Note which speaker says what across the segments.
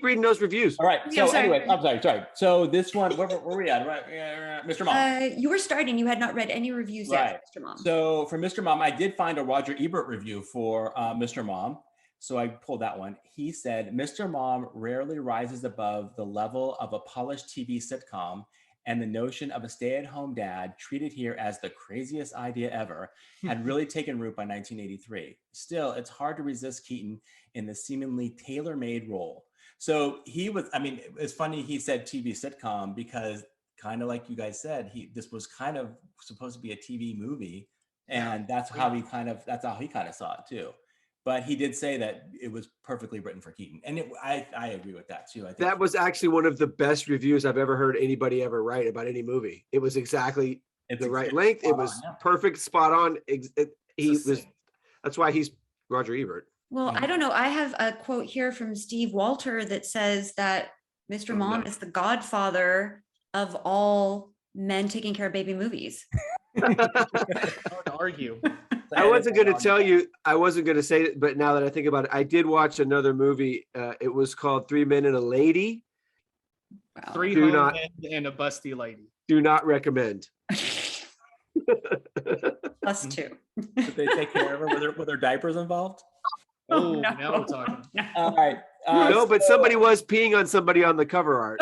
Speaker 1: reading those reviews.
Speaker 2: All right.
Speaker 3: Yeah,
Speaker 2: So
Speaker 3: sorry.
Speaker 2: anyway, I'm sorry. So this one, where were we at? Right, Mr. Mom.
Speaker 3: You were starting. You had not read any reviews yet, Mr. Mom.
Speaker 2: So for Mr. Mom, I did find a Roger Ebert review for Mr. Mom. So I pulled that one. He said, Mr. Mom rarely rises above the level of a polished TV sitcom, and the notion of a stay-at-home dad treated here as the craziest idea ever had really taken root by 1983. Still, it's hard to resist Keaton in the seemingly tailor-made role. So he was, I mean, it's funny he said TV sitcom because kind of like you guys said, this was kind of supposed to be a TV movie, and that's how he kind of saw it too. But he did say that it was perfectly written for Keaton, and I agree with that too. I think
Speaker 1: that was actually one of the best reviews I've ever heard anybody ever write about any movie. It was exactly the right length. It was perfect, spot on. That's why he's Roger Ebert.
Speaker 3: Well, I don't know. I have a quote here from Steve Walter that says that Mr. Mom is the godfather of all men taking care of baby movies.
Speaker 4: Hard to argue.
Speaker 1: I wasn't going to say it, but now that I think about it, I did watch another movie. It was called 3 Men and a Lady.
Speaker 4: Wow. 3 men and a busty lady.
Speaker 1: Do not recommend.
Speaker 3: Us too.
Speaker 2: Did they take care of her? Were there diapers involved?
Speaker 4: Oh, no. Now we're talking.
Speaker 3: No.
Speaker 2: All right.
Speaker 1: No, but somebody was peeing on somebody on the cover art.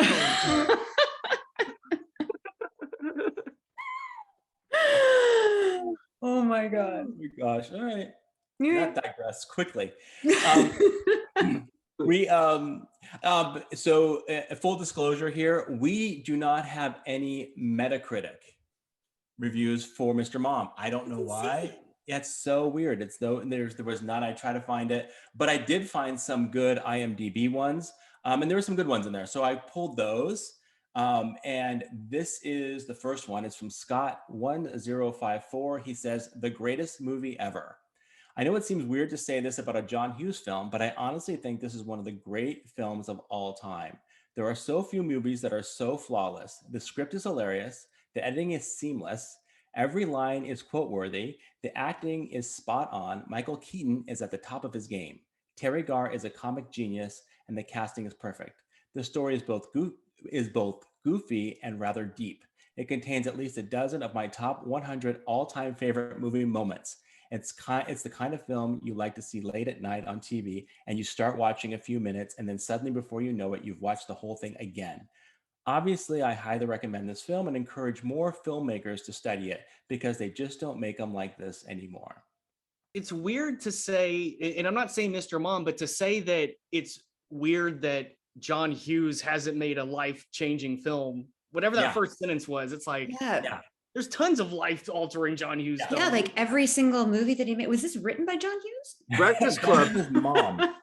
Speaker 3: Oh my God.
Speaker 2: Oh my gosh. All right.
Speaker 3: Yeah.
Speaker 2: Not digress quickly. So full disclosure here, we do not have any Metacritic reviews for Mr. Mom. I don't know why. It's so weird. There was none. I tried to find it, but I did find some good IMDb ones. And there were some good ones in there. So I pulled those. And this is the first one. It's from Scott1054. He says, the greatest movie ever. I know it seems weird to say this about a John Hughes film, but I honestly think this is one of the great films of all time. There are so few movies that are so flawless. The script is hilarious. The editing is seamless. Every line is quote-worthy. The acting is spot on. Michael Keaton is at the top of his game. Terry Garr is a comic genius, and the casting is perfect. The story is both goofy and rather deep. It contains at least a dozen of my top 100 all-time favorite movie moments. It's the kind of film you like to see late at night on TV, and you start watching a few minutes, and then suddenly before you know it, you've watched the whole thing again. Obviously, I highly recommend this film and encourage more filmmakers to study it because they just don't make them like this anymore.
Speaker 4: It's weird to say, and I'm not saying Mr. Mom, but to say that it's weird that John Hughes hasn't made a life-changing film, whatever that first sentence was. It's like, there's tons of life-altering John Hughes films.
Speaker 3: Yeah, like every single movie that he made. Was this written by John Hughes?
Speaker 1: Breakfast Club.
Speaker 2: Mom.